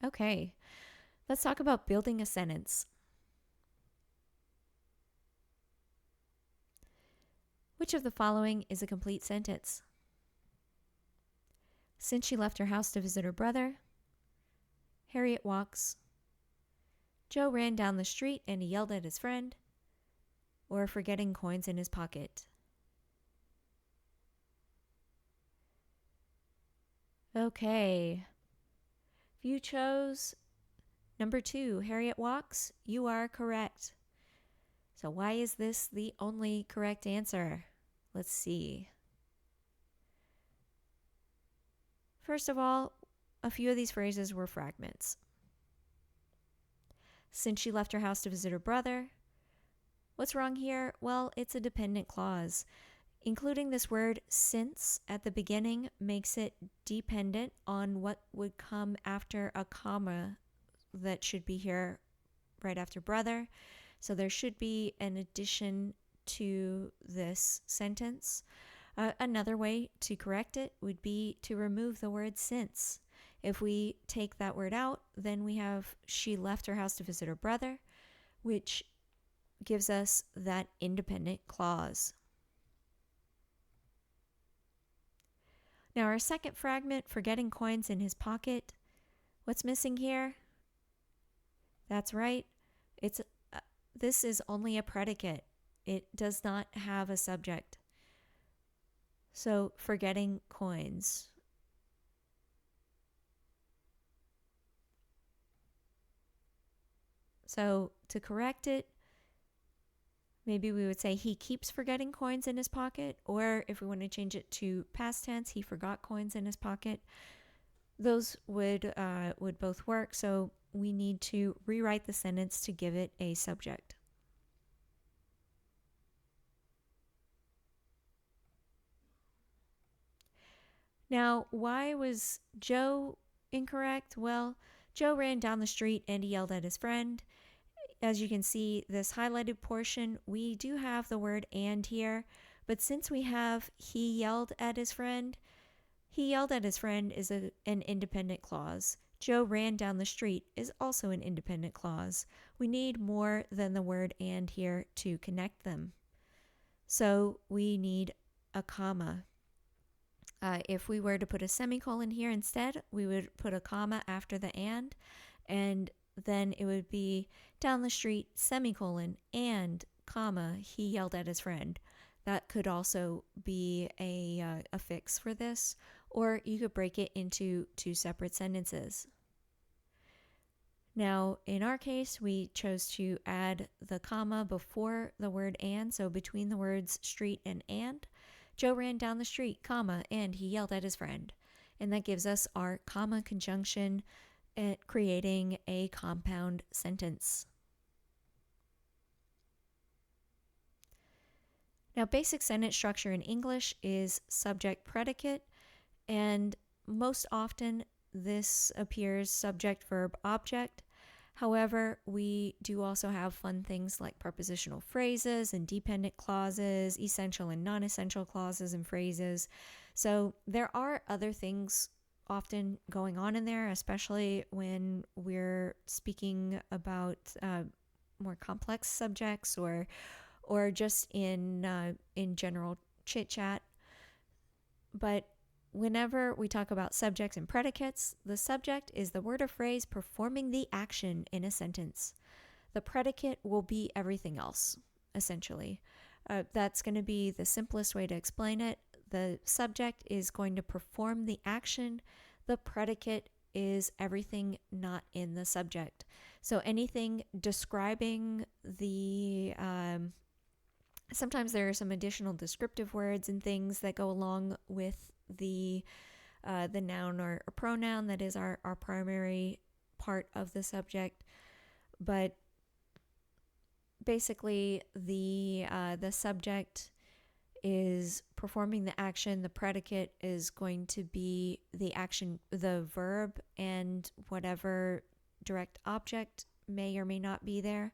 Okay, let's talk about building a sentence. Which of the following is a complete sentence? Since she left her house to visit her brother, Harriet walks, Joe ran down the street and he yelled at his friend, or forgetting coins in his pocket. Okay, if you chose number 2, Harriet walks, you are correct. So why is this the only correct answer? Let's see. First of all, a few of these phrases were fragments. Since she left her house to visit her brother. What's wrong here? Well, it's a dependent clause. Including this word since at the beginning makes it dependent on what would come after a comma that should be here right after brother. So there should be an addition to this sentence. Another way to correct it would be to remove the word since. If we take that word out, then we have she left her house to visit her brother, which gives us that independent clause. Now our second fragment, forgetting coins in his pocket. What's missing here? That's right. This is only a predicate. It does not have a subject. So forgetting coins. So to correct it, maybe we would say he keeps forgetting coins in his pocket, or if we want to change it to past tense, he forgot coins in his pocket. Those would both work. So we need to rewrite the sentence to give it a subject. Now, why was Joe incorrect? Well, Joe ran down the street and he yelled at his friend. As you can see, this highlighted portion, we do have the word and here, but since we have he yelled at his friend is an independent clause. Joe ran down the street is also an independent clause. We need more than the word and here to connect them. So we need a comma. If we were to put a semicolon here instead, we would put a comma after the and then it would be down the street, semicolon, and comma, he yelled at his friend. That could also be a fix for this, or you could break it into two separate sentences. Now, in our case, we chose to add the comma before the word and, so between the words street and. Joe ran down the street, comma, and he yelled at his friend. And that gives us our comma conjunction, creating a compound sentence. Now, basic sentence structure in English is subject predicate, and most often this appears subject verb object. However, we do also have fun things like prepositional phrases and dependent clauses, essential and non-essential clauses and phrases. So there are other things often going on in there, especially when we're speaking about more complex subjects or just in general chit chat. But whenever we talk about subjects and predicates, the subject is the word or phrase performing the action in a sentence. The predicate will be everything else, essentially. That's going to be the simplest way to explain it. The subject is going to perform the action. The predicate is everything not in the subject. So anything describing the sometimes there are some additional descriptive words and things that go along with the noun or pronoun that is our primary part of the subject. But basically, the subject is performing the action. The predicate is going to be the action, the verb, and whatever direct object may or may not be there.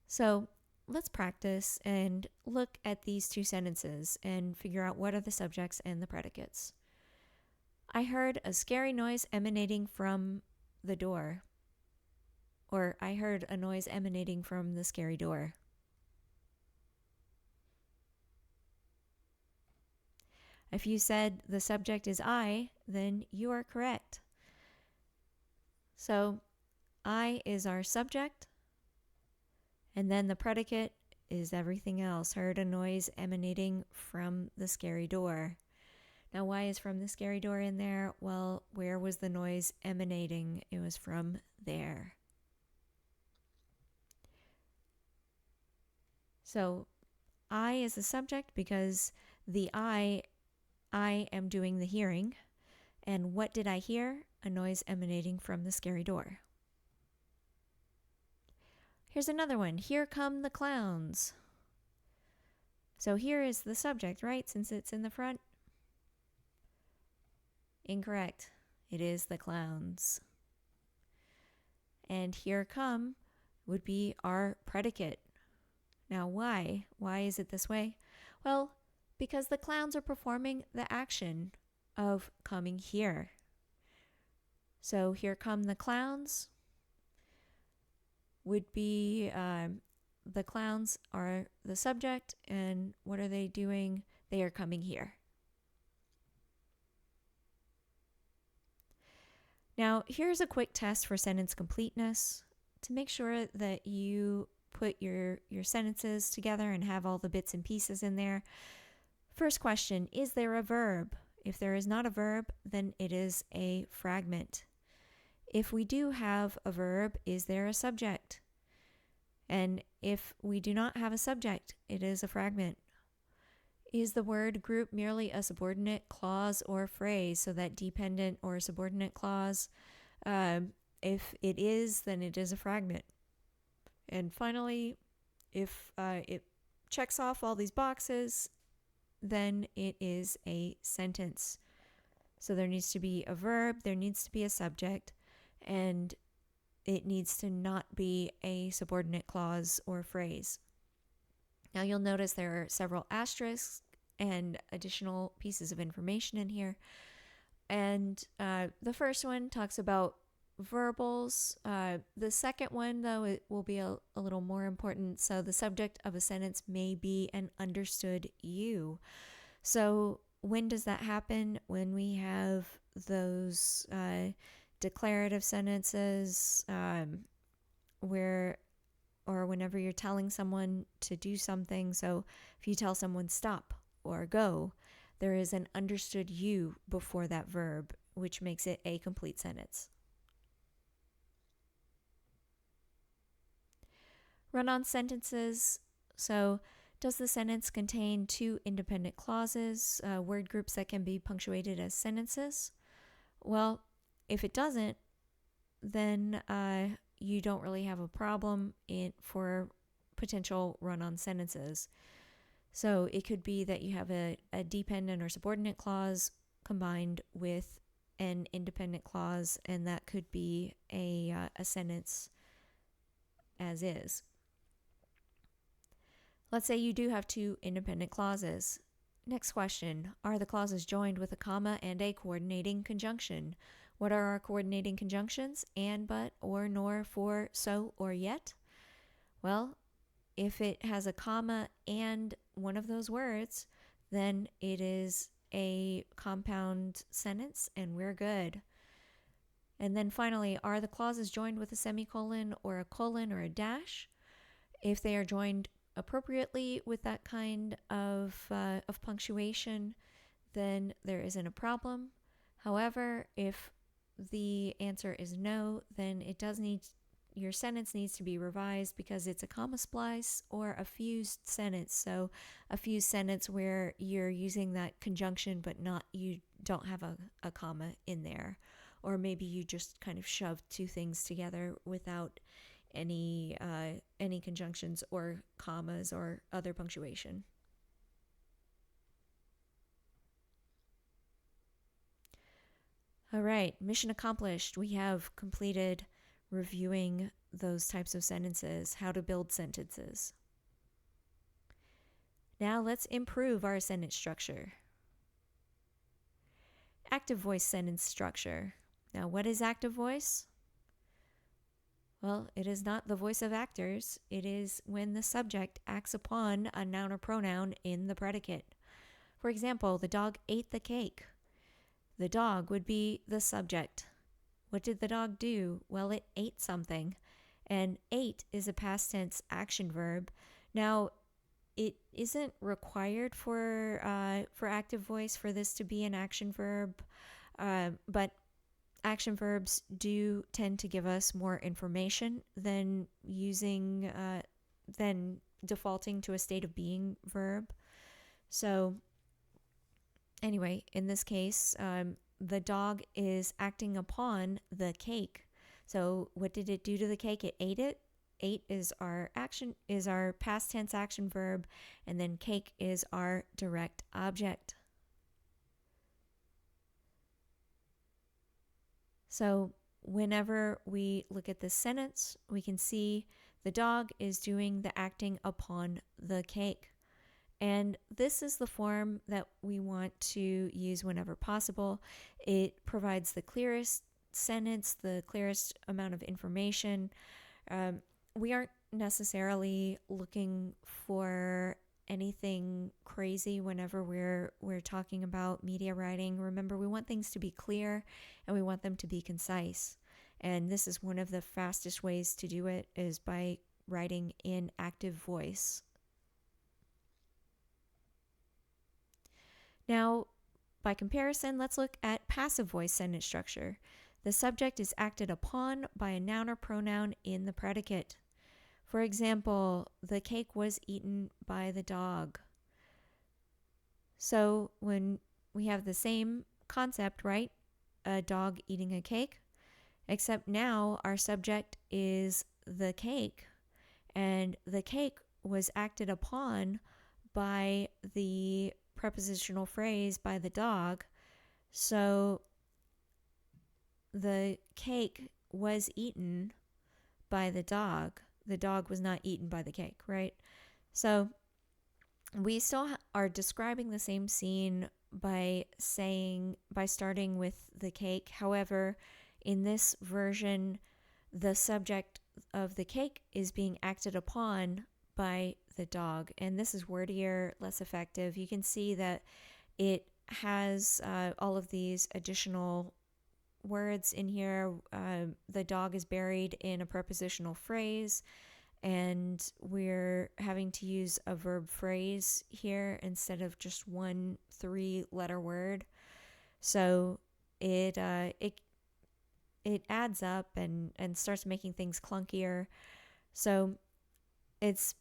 So let's practice and look at these two sentences and figure out what are the subjects and the predicates. I heard a scary noise emanating from the door. Or I heard a noise emanating from the scary door. If you said the subject is I, then you are correct. So I is our subject, and then the predicate is everything else. Heard a noise emanating from the scary door. Now, why is from the scary door in there? Well, where was the noise emanating? It was from there. So I is the subject because the I am doing the hearing. And what did I hear? A noise emanating from the scary door. Here's another one. Here come the clowns. So here is the subject, right? Since it's in the front. Incorrect. It is the clowns. And here come would be our predicate. Now, why? Why is it this way? Well, because the clowns are performing the action of coming here. So here come the clowns would be the clowns are the subject, and what are they doing? They are coming here. Now, here's a quick test for sentence completeness to make sure that you put your sentences together and have all the bits and pieces in there. First question, is there a verb? If there is not a verb, then it is a fragment. If we do have a verb, is there a subject? And if we do not have a subject, it is a fragment. Is the word group merely a subordinate clause or phrase? So that dependent or subordinate clause, if it is, then it is a fragment. And finally, if it checks off all these boxes, then it is a sentence. So there needs to be a verb, there needs to be a subject, and it needs to not be a subordinate clause or phrase. Now you'll notice there are several asterisks and additional pieces of information in here. And the first one talks about verbals. The second one, though, it will be a little more important. So the subject of a sentence may be an understood you. So when does that happen? When we have those declarative sentences whenever you're telling someone to do something. So if you tell someone stop or go, there is an understood you before that verb, which makes it a complete sentence. Run-on sentences. So does the sentence contain two independent clauses, word groups that can be punctuated as sentences? Well, if it doesn't, then you don't really have a problem for potential run-on sentences. So it could be that you have a dependent or subordinate clause combined with an independent clause, and that could be a sentence as is. Let's say you do have two independent clauses. Next question, are the clauses joined with a comma and a coordinating conjunction? What are our coordinating conjunctions? And, but, or, nor, for, so, or yet? Well, if it has a comma and one of those words, then it is a compound sentence and we're good. And then finally, are the clauses joined with a semicolon or a colon or a dash? If they are joined appropriately with that kind of punctuation, then there isn't a problem. However, if the answer is no, then your sentence needs to be revised because it's a comma splice or a fused sentence. So a fused sentence where you're using that conjunction but you don't have a comma in there, or maybe you just kind of shoved two things together without any conjunctions or commas or other punctuation. All right, mission accomplished. We have completed reviewing those types of sentences, how to build sentences. Now let's improve our sentence structure. active voice sentence structure. Now, what is active voice? Well, it is not the voice of actors. It is when the subject acts upon a noun or pronoun in the predicate. For example, the dog ate the cake. The dog would be the subject. What did the dog do? Well, it ate something. And ate is a past tense action verb. Now, it isn't required for active voice for this to be an action verb, but action verbs do tend to give us more information than defaulting to a state of being verb. So anyway, in this case, the dog is acting upon the cake. So what did it do to the cake? It ate it. Ate is our past tense action verb, and then cake is our direct object. So whenever we look at this sentence, we can see the dog is doing the acting upon the cake. And this is the form that we want to use whenever possible. It provides the clearest sentence, the clearest amount of information. We aren't necessarily looking for anything crazy whenever we're talking about media writing. Remember, we want things to be clear and we want them to be concise. And this is one of the fastest ways to do it, is by writing in active voice. Now, by comparison, let's look at passive voice sentence structure. The subject is acted upon by a noun or pronoun in the predicate. For example, the cake was eaten by the dog. So when we have the same concept, right? A dog eating a cake, except now our subject is the cake, and the cake was acted upon by the prepositional phrase by the dog. So the cake was eaten by the dog. The dog was not eaten by the cake, right? So we still are describing the same scene by starting with the cake. However, in this version, the subject of the cake is being acted upon by the dog. And this is wordier, less effective. You can see that it has all of these additional words in here. The dog is buried in a prepositional phrase, and we're having to use a verb phrase here instead of just one 3-letter word. So it adds up and starts making things clunkier. So it's,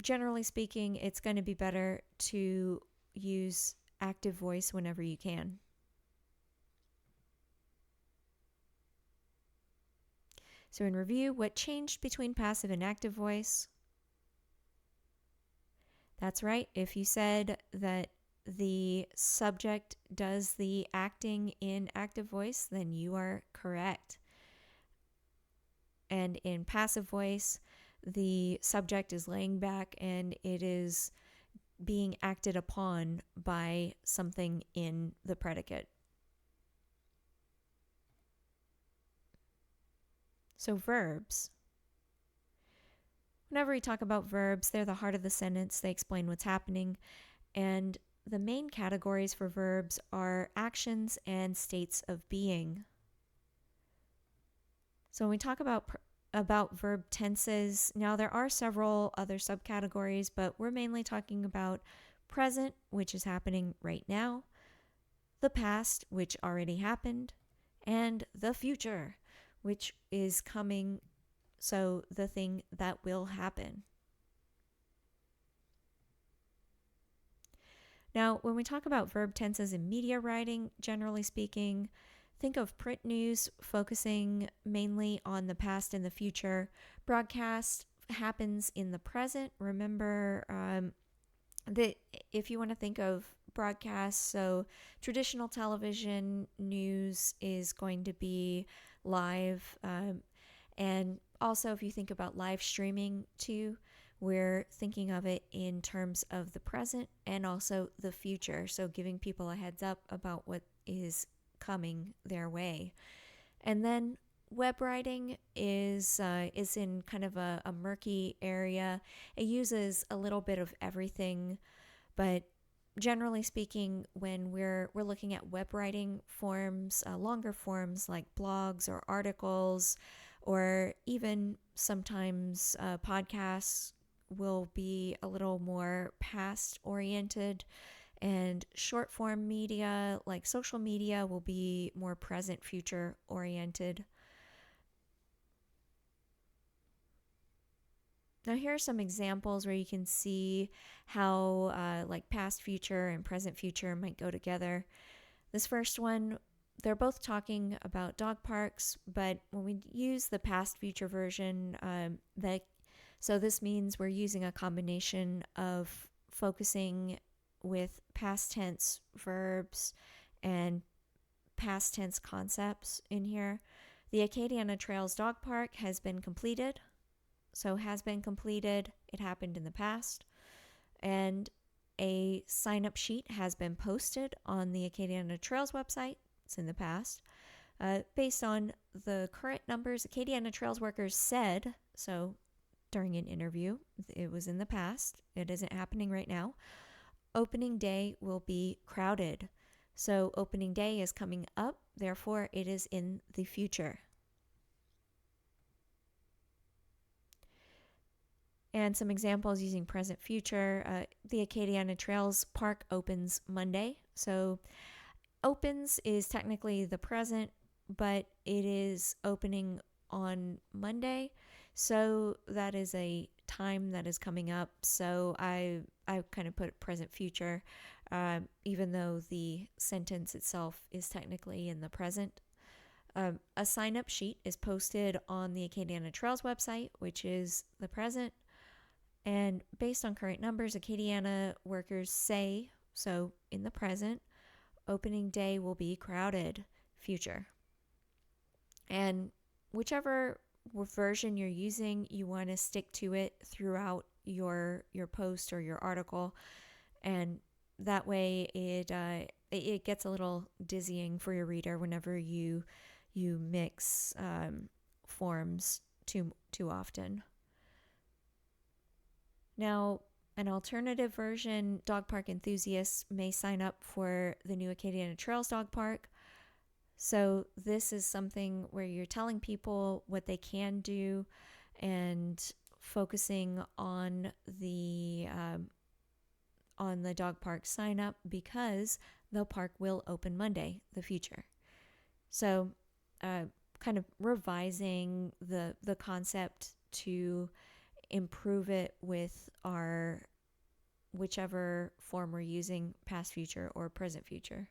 generally speaking, it's going to be better to use active voice whenever you can. So in review, what changed between passive and active voice? That's right. If you said that the subject does the acting in active voice, then you are correct. And in passive voice, the subject is laying back and it is being acted upon by something in the predicate. So verbs. Whenever we talk about verbs, they're the heart of the sentence. They explain what's happening. And the main categories for verbs are actions and states of being. So when we talk about verb tenses, now there are several other subcategories, but we're mainly talking about present, which is happening right now, the past, which already happened, and the future, which is coming, so the thing that will happen. Now, when we talk about verb tenses in media writing, generally speaking, think of print news focusing mainly on the past and the future. Broadcast happens in the present. Remember that if you want to think of broadcasts, so traditional television news is going to be live. And also, if you think about live streaming too, we're thinking of it in terms of the present and also the future. So giving people a heads up about what is coming their way. And then web writing is in kind of a murky area. It uses a little bit of everything, but generally speaking, when we're looking at web writing forms, longer forms like blogs or articles, or even sometimes podcasts will be a little more past oriented, and short form media like social media will be more present future oriented. Now, here are some examples where you can see how like past future and present future might go together. This first one, they're both talking about dog parks, but when we use the past future version, so this means we're using a combination of focusing with past tense verbs and past tense concepts in here. The Acadiana Trails Dog Park has been completed. So has been completed, it happened in the past. And a sign up sheet has been posted on the Acadiana Trails website. It's in the past. Based on the current numbers, Acadiana Trails workers said, so during an interview, it was in the past. It isn't happening right now. Opening day will be crowded. So opening day is coming up, therefore it is in the future. And some examples using present future. The Acadiana Trails Park opens Monday. So opens is technically the present, but it is opening on Monday. So that is a time that is coming up. So I kind of put present future, even though the sentence itself is technically in the present. A sign-up sheet is posted on the Acadiana Trails website, which is the present. And based on current numbers, Acadiana workers say, so in the present, opening day will be crowded, future. And whichever version you're using, you want to stick to it throughout your post or your article. And that way it gets a little dizzying for your reader whenever you mix forms too often. Now, an alternative version, dog park enthusiasts may sign up for the new Acadiana Trails Dog Park. So this is something where you're telling people what they can do and focusing on the dog park sign up, because the park will open Monday, the future. So kind of revising the concept to improve it with our whichever form we're using, past future or present future.